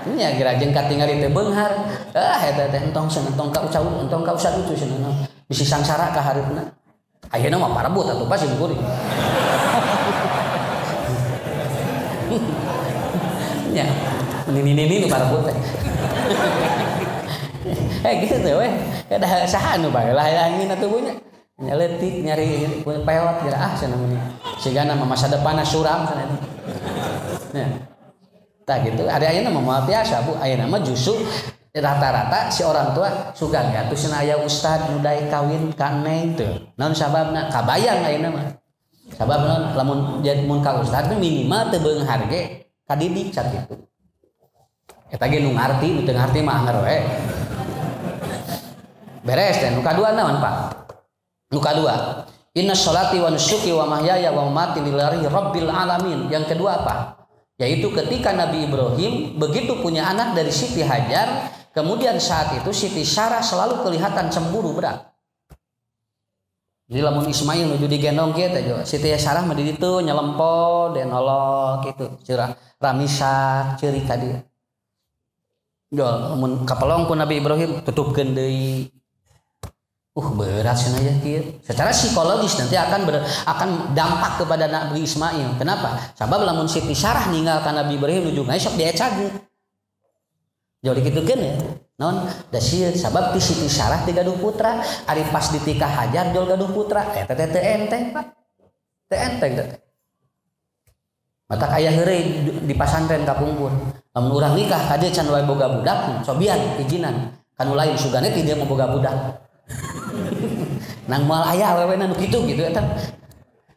Nya gerajeng katingali teh beunghar. Eta teh entong ka usah lucu cenah. Bisi sangsara ka hareupeuna. Ayeuna mah parebut atuh pas simkuring. Nya. Nini parebut teh. Gitu we. Kada saha nu baheula angin atuh nya. Nya leutik nyari peot geura cenah meni. Sigana masa depanna suram cenah. Nah. Tah gitu ada ayeuna mah biasa Bu ayeuna mah justru rata-rata si orang tua suka atuh cenah aya ustad nu daek kawin ka neng teu naon sababna kabayang ayeuna mah sabab naon lamun mun ka ustad minimal teu beunghar ge kadidik sakitu eta ge nu ngarti nu teu ngarti mah anger we beres teh nu kadua naon Pak nu kadua inna sholati wa nusuki wa mahyaya wa mamati lillahi rabbil alamin yang kedua apa? Yaitu ketika Nabi Ibrahim begitu punya anak dari Siti Hajar, kemudian saat itu Siti Sarah selalu kelihatan cemburu berat. Jadi lamun Ismail nuju digendong kieu teh Siti Sarah mah di ditu nyelempo dan nolok kitu, curah ramisak ceurik ka dieu. Jol mun kapelong ku Nabi Ibrahim tutupkeun deui. Berat cenah kieu. Secara psikologis nanti akan dampak kepada Nabi Ismail. Kenapa? Sabab lamun Siti Sarah ninggalkan Nabi Ibrahim nuju ngae sok diecageuh. Jadi kitukeun ya. Naon? Da sieun sabab ti Siti Sarah teh gaduh putra, ari pas ditikah Hajar jol gaduh putra. Eta teh teu enteng, Pak. Teu enteng teh. mata aya heureuy di pasantren kapungkur lamun urang nikah ka dieu can wae boga budak cobian ijinan kanu lain sugane ti dieu mau boga budak nang moal aya awewena nu kitu gitu eta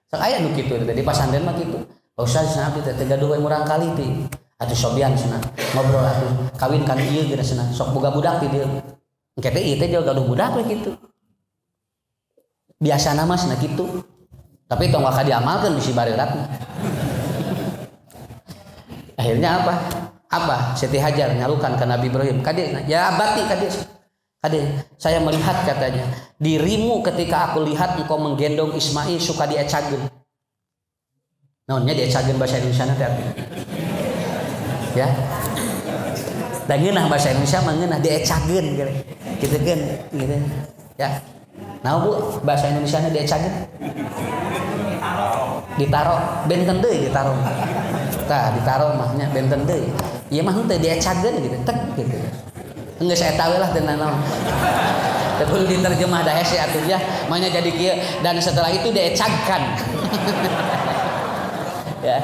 sok aya nu kitu di pasantren mah kitu Ustaz cenah abdi teh gaduh we murang kali ti atuh sobian cenah ngobrol atuh kawin kan ieu geus cenah sok boga budak ti dieu engke teh ieu teh gaduh budak we kitu biasana mah cenah kitu tapi tong waka diamalkeun bisi bareuratna akhirnya apa Siti Hajar nyalukan ke Nabi Ibrahim kade ya abati kade saya melihat katanya dirimu ketika aku lihat engkau menggendong Ismail suka diecageun naonnya diecageun bahasa Indonesia teh ya da ngeunah bahasa Indonesia mah ngeunah diecageun gitu kan gitu ya nah Bu bahasa Indonesia nya diecageun ditaro benten deui ditaro tah ditaro mahnya benten deui ieu mah henteu diecageun gitu tek gitu geus saya tahu lah teh naon teu perlu diterjemah da hese atuh ya mahnya jadi kieu dan setelah itu diecagkan ya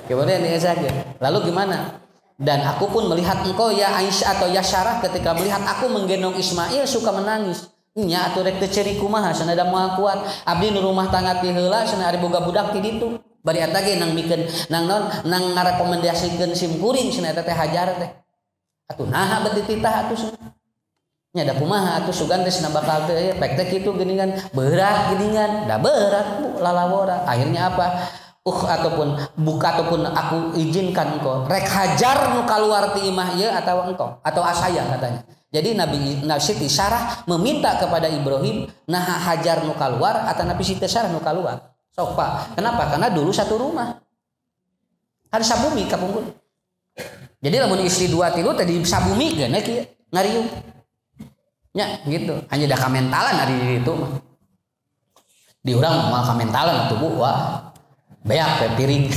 kemudian diecagkeun lalu gimana dan aku pun melihat engkau ya Aisyah atau ya Syarah ketika melihat aku menggendong Ismail suka menangis nya atuh rek teu ceuri kumaha cenah da moal kuat abdi nu rumah tangga ti heula cenah ari boga budak ti ditu bari eta ge nang mikeun nang naon nang ngarekomendasikeun sim kuring cenah eta teh Hajar teh atuh naha beuti titah atuh nya da kumaha atuh sugan teh cenah bakal teh pek teh kitu geuningan berat geuningan da berat Bu lalawora akhirnya apa ataupun buka ataupun aku izinkan engkau rek Hajar nu kaluar ti imah ieu atawa engkau atau asaya katanya jadi Nabi Siti Sarah meminta kepada Ibrahim nah Hajar nu kaluar atau Nabi Siti Sarah nu kaluar sok Pak kenapa karena dulu satu rumah kan sabumi kapungkur jadi lamun istri dua tilu tadi sabumi geuna kieu ngariung nya gitu hanya da kamentalan ari di ditu mah di urang moal kamentalan atuh Bu wah beak piring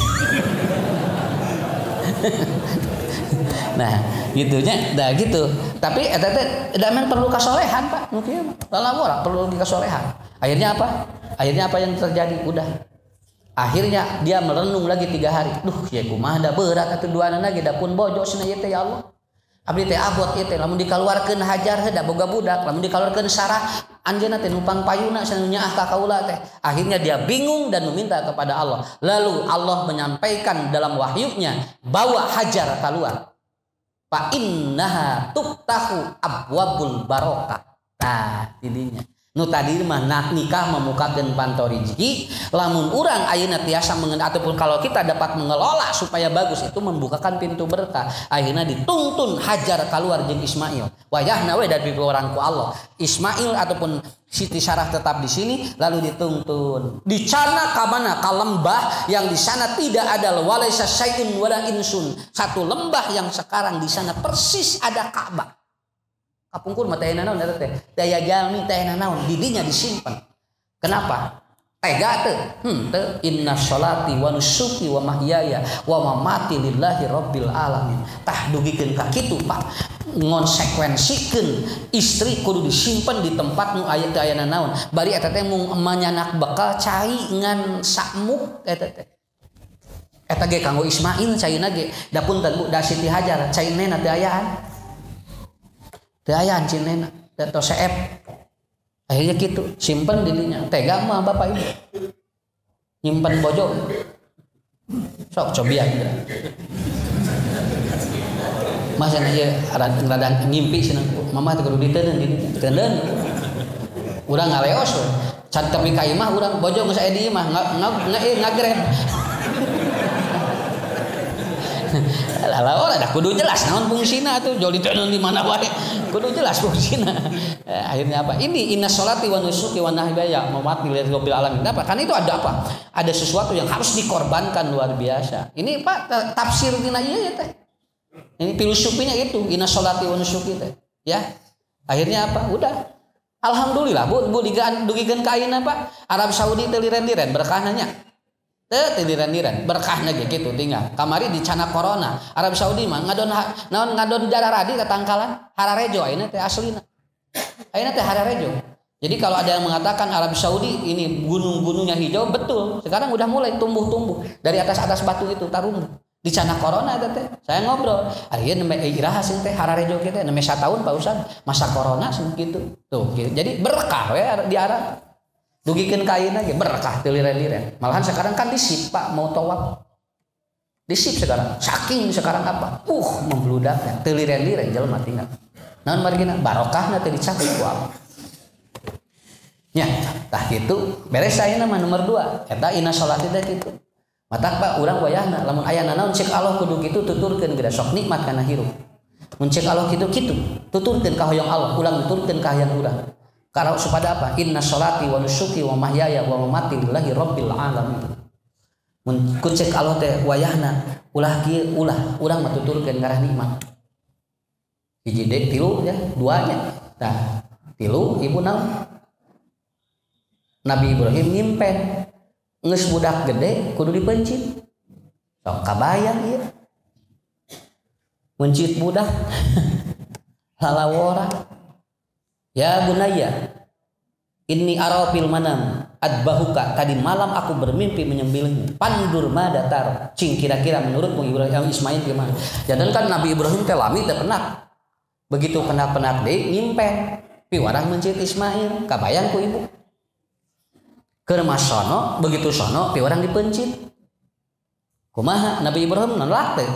nah gitunya dah gitu tapi eta teh da men perlu kasolehan Pak nu kieu mah lalawora perlu dikasolehan akhirnya apa yang terjadi udah akhirnya dia merenung lagi 3 hari duh ya kumaha da berat atuh duana lagi da pun bojo cenah ieu teh ya Allah abdi teh abot ieu teh lamun dikaluarkeun Hajar da boga budak lamun dikaluarkeun Sarah anjeunna teh numpang payuna cenah nyaah ka kaula teh akhirnya dia bingung dan meminta kepada Allah lalu Allah menyampaikan dalam wahyunya bawa Hajar keluar fa innaha tuftahu abwabul barokah tah tidinya nu tadi mah nikah memukakeun panto rezeki lamun urang ayeuna tiasa ataupun kalau kita dapat mengelola supaya bagus itu membukakan pintu berkah akhirnya dituntun Hajar keluar jeung Ismail wayahna we dari orang ku Allah Ismail ataupun Siti Sarah tetap di sini lalu dituntun dicana ka mana ka lembah yang di sana tidak ada walaisa syai'un wala insun satu lembah yang sekarang di sana persis ada Ka'bah kapungkur mah teh naon eta teh daya jalmi teh naon didinya disimpan kenapa tega teu teu inna sholati wa nusuki wa mahyaya wa mamati lillahi rabbil alamin tah dugikeun ka kitu Pak ngonsekuensikeun istri kudu disimpan di tempat nu aya teh ayana naon bari eta teh mung manyanak bekal cai ngan sakmuk eta teh eta ge kanggo Ismail caina ge da punten Bu da Siti Hajar cainena teh ayaan teu aya cinena teu seep akhirnya gitu simpen dirinya tega mah bapak ibu nyimpen bojo sok cobian masa ieu rada ngimpi cenah mama teh kudu diteuneun di teuneun urang ngaleos we can tepi ka imah urang bojo geus aya di imah ngagreb lalah ada kudu jelas naon fungsina tuh jol diteuneun di mana wae kudu jelas fungsina akhirnya apa ini inna sholati wa nusuki wa nahyaya mamati lillahi rabbil alamin apa kan itu ada apa ada sesuatu yang harus dikorbankan luar biasa ini Pak tafsir dina ieu teh ini filosofinya itu inna sholati wa nusuki teh ya akhirnya apa udah alhamdulillah Bu dugikeun ka ayeuna Pak Arab Saudi teu liren-liren berkahna nya tiliran-liran berkahna ge kitu tinggal kamari dicana corona Arab Saudi mah ngadon jararadi ka tangkalan hararejo ayeuna teh aslina ayeuna teh hararejo Jadi kalau ada yang mengatakan Arab Saudi ini gunung-gunungnya hijau, betul. Sekarang udah mulai tumbuh-tumbuh dari atas batu itu tarumbu. Di cana corona teh. Saya ngobrol. Ari ieu iraha sing teh Hararejo kita 6 tahun Pak Ustad masa corona segitu. Tuh, gitu. Jadi berkah we di Arab. Dugikeun ka ayeuna ge berkah teu liren-liren. Malahan sekarang kan disip Pak mau tawaf. Disip sekarang. Saking sekarang apa? Membludak teu liren-liren jelema tinggal. Naon margina barokahna teh dicakup ku Allah. Nya, tah kitu beres ayeuna mah nomor 2 eta inna sholati teh kitu. Matak Pak urang wayahna lamun aya naon cek Allah kudu kitu tuturkeun geura sok nikmat kana hirup. Mun cek Allah kitu tuturkeun ka hoyong Allah ulang tuturkeun ka hayang urang. Karena supaya apa? Inna sholati wa nusuki wa mahyaya wa mamati lillahi rabbil alamin. Mun cek Allah teh wayahna ulah kieu ulah urang mah tuturkeun ngarah nikmat. Hiji deui tilu ya, duanya. Tah, tilu ibu naon? Nabi Ibrahim nyimpen geus budak gede kudu dipencit. Sok kabayang ieu. Mencit budak lalawora. Ya bunayya inni ara fil manam adbahuka, tadi malam aku bermimpi menyembelihmu. Pandur madatar cing kira-kira menurutmu Ibrahim Ismail gimana? Jangan kan Nabi Ibrahim teh lami teh penak. Begitu penak-penak deui nyimpen piwarang mencit Ismail, kabayang ku ibu. Keur masono begitu sono piwarang dipencit. Kumaha Nabi Ibrahim nolak teh?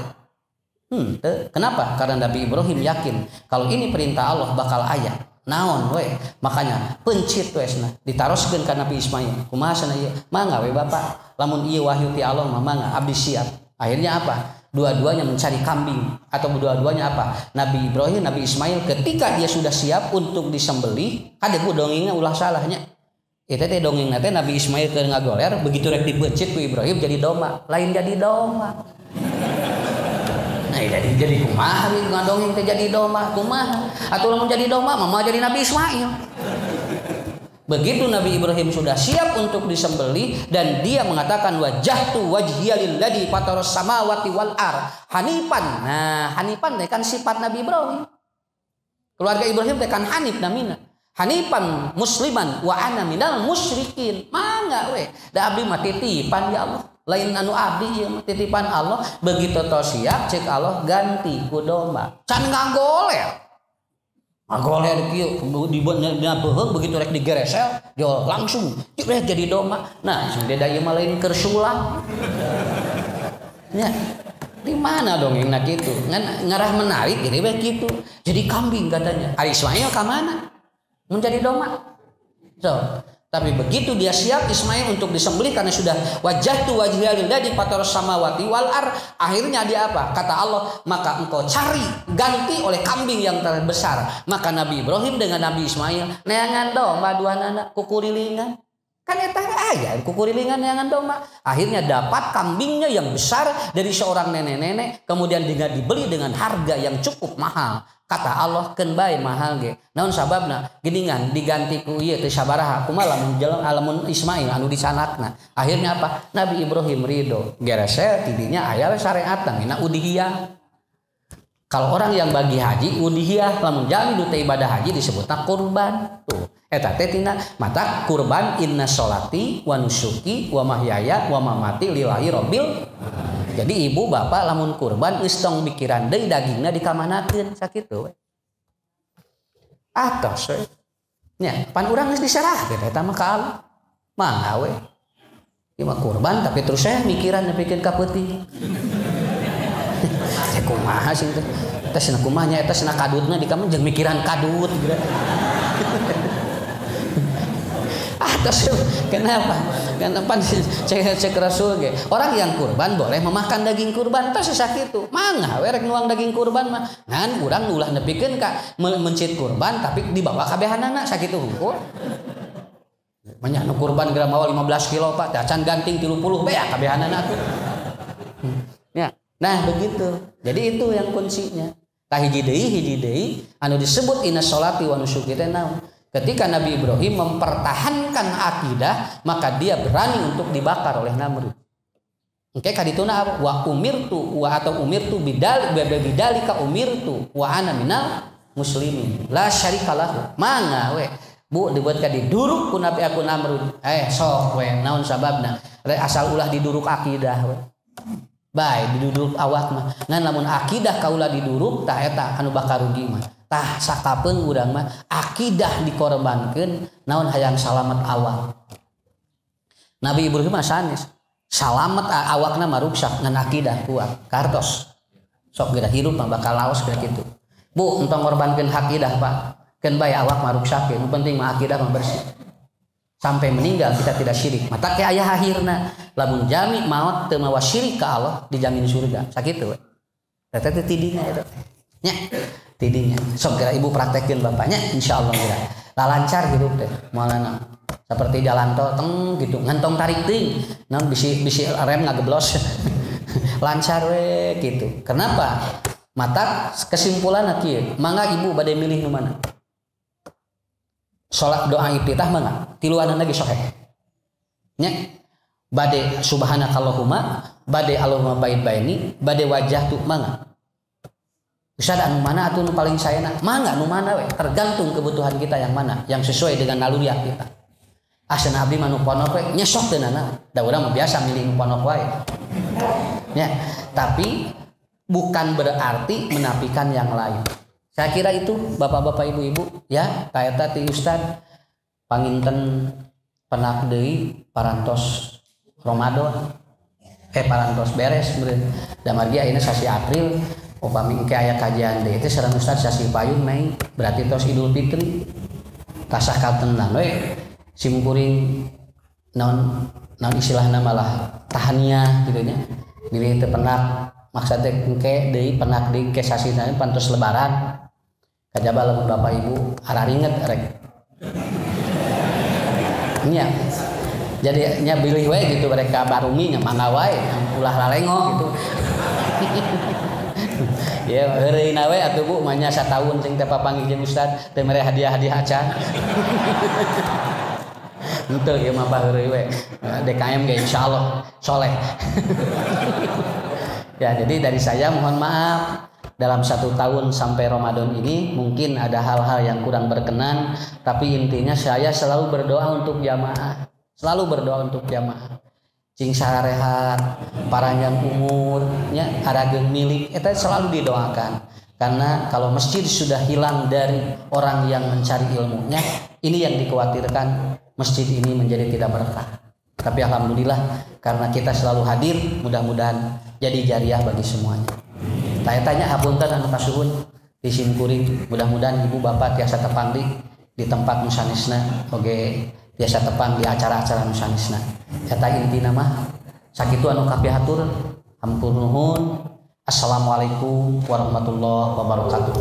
Kenapa? Karena Nabi Ibrahim yakin kalau ini perintah Allah bakal aya. Naon we? Makanya pencit wesna ditaroskeun ka Nabi Ismail. Kumaha sana ieu? Mangga we Bapak. Lamun ieu wahyu ti Allah mah mangga abdi siap. Akhirnya apa? Dua-duanya mencari kambing atau dua-duanya apa? Nabi Ibrahim, Nabi Ismail ketika dia sudah siap untuk disembelih, ada ku dongengna ulah salahnya. Itu teh dongengna teh Nabi Ismail keur ngagoler begitu rek dibencit ku Ibrahim jadi domba, lain jadi domba. Nah, jadi kumaha ngadongeng teh jadi domba, kumaha? Atuh lamun jadi domba mah jadi Nabi Ismail. Begitu Nabi Ibrahim sudah siap untuk disembelih dan dia mengatakan wajjahtu wajhiya lilladzi fataras samawati wal ard hanifan. Nah, hanifan teh kan sifat Nabi Ibrahim. Keluarga Ibrahim teh kan hanif namina. Hanifan musliman wa ana minal musyrikin. Mangga we. Da abdi mah titipan ya Allah. Lain anu abdi ieu mah titipan Allah. Begitu tos siap cek Allah ganti ku domba. Can ngagoler. Ngagoler kieu dibeuneun beuheung begitu rek digeresel dia langsung jadi domba. Nah, sing beda ieu mah lain keur sulang. Nya. Di mana dongengna kitu? Ngarah menarik jadi we kitu. Jadi kambing katanya. Ari Ismail ka mana? Menjadi domba. Tapi begitu dia siap Ismail untuk disembelih karena sudah wajjahtu wajhiya lilladzi fataras samawati wal ard, akhirnya dia apa? Kata Allah, maka engkau cari ganti oleh kambing yang terbesar. Maka Nabi Ibrahim dengan Nabi Ismail neangan domba duanana kukurilingan. Kan eta aya kukurilingan neangan domba. Akhirnya dapat kambingnya yang besar dari seorang nenek-nenek, kemudian dengan dibeli dengan harga yang cukup mahal. Kata Allah keun bae mahal ge. Naon sababna? Geuningan diganti ku ieu teh sabaraha kumaha lamun Ismail anu disanakna. Akhirnya apa? Nabi Ibrahim ridho. Geresel tidinya aya syariat namina udhiyah. Kalau orang yang bagi haji udhiyah lamun jami nu teh ibadah haji disebutna kurban. Tuh, eta teh tina mata kurban inna sholati wa nusuki wa mahyaya wa mamati lillahi rabbil. Jadi ibu bapak lamun kurban geus tong mikiran deui dagingna dikamanakeun sakitu we. Atos we. Nya pan urang geus diserahkeun eta mah ka Allah. Mangga we. Ieu mah kurban tapi terus saya mikiran nepikeun ka peuting. Teh kumaha sih teh? Eta cenah kumaha nya eta cenah kadutna di kamar jeung mikiran kadut gitu. Atas kenapa? Kenapa cek Rasul ge. Orang yang kurban boleh memakan daging kurban tas sakitu. Mangga we rek nuang daging kurban mah. Ngan urang ulah nepikeun ka mencit kurban tapi dibawa kabehanana sakitu hungkul. Banyak nu kurban geura mawa 15 kilo Pak, can ganting 30 bea kabehanana tuh. Ya. Nah, begitu. Jadi itu yang kuncinya. Tah hiji deui anu disebut inna sholati wa nusuki teh naon? Ketika Nabi Ibrahim mempertahankan akidah, maka dia berani untuk dibakar oleh Namrud. Oke, kadituna apa? Wa umirtu bidalika umirtu wa ana minal muslimin. La syarika lahu. Mangga we. Bu dibuat ka diduruk ku Nabi aku Namrud. Sok we naon sababna? Asal ulah diduruk akidah we. Bae diduruk awak mah. Ngan lamun akidah kaula diduruk tah eta anu bakal rugi mah. Tah sakapeung urang mah akidah dikorbankeun naon hayang salamet awak. Nabi Ibrahim mah sanes. Salamet awakna mah ruksak ngan akidah kuat. Kartos. Sok geura hirup mah bakal laos geura kitu. Bu entong ngorbankeun akidah Pak. Keun bae awak mah ruksak nu penting mah akidah mah bersih. Sampai meninggal kita tidak syirik. Mata ke aya akhirna lamun jami maot teu mawa syirik ka Allah dijamin surga. Sakitu we. Eta teh tidinya eta. Nya, tidinya. Sok geura ibu praktekeun bapaknya insyaallah geura. Lancar hidup teh moalana. Seperti jalan tol teng gitu ngantong tarik teuing. Naon bisi rem ngageblos. Lancar we gitu. Kenapa? Mata kesimpulanna kieu. Mangga ibu bade milih nu mana? Salat doa iftitah mangga tiluan lagi sahih nya bade subhanakallahumma bade allahumma ba'id baini bade wajah tu mangga bisa anu mana atuh nu paling sayana mangga nu mana we tergantung kebutuhan kita yang mana yang sesuai dengan naluriah kita asana abdi mah nu ponok we nya sok teu nana da urang mah biasa milih nu ponok wae nya tapi bukan berarti menafikan yang lain. Saya kira itu bapak-bapak ibu-ibu ya kaeta ti Ustad panginten penak deui parantos Ramadan parantos beres meureun da margi ayeuna sasi April upami engke aya kajian deui teh sareng Ustad sasi payun Mei berarti tos Idul Fitri tasah kaltenan we simkuring naon istilahna malah tahaniah kitu nya milih teu penak maksudnya engke deui penak deui ke sasina pantos lebaran kajaba lamun bapak ibu hararinget rek nya jadi nya bilih we gitu mereka barumi nya mangga wae ulah lalengo gitu ya heureuna we atuh Bu manya sataun cing teh papanggih jeung Ustad teh mere hadiah-hadiah acan henteu ieu mah baheureuy we DKM ge insyaallah soleh ya jadi dari saya mohon maaf dalam 1 tahun sampai Ramadan ini mungkin ada hal-hal yang kurang berkenan tapi intinya saya selalu berdoa untuk jamaah cing sarehat panjang umurnya arageun milik eta selalu didoakan karena kalau masjid sudah hilang dari orang yang mencari ilmunya ini yang dikhawatirkan masjid ini menjadi tidak berkah tapi alhamdulillah karena kita selalu hadir mudah-mudahan jadi jariah bagi semuanya. Saya tanya hapunten anu kasuhun di simkuring mudah-mudahan ibu bapak tiasa tepang di tempat nusanisna oge tiasa tepang di acara-acara nusanisna eta intina mah sakitu anu kapihatur hampur nuhun assalamualaikum warahmatullahi wabarakatuh.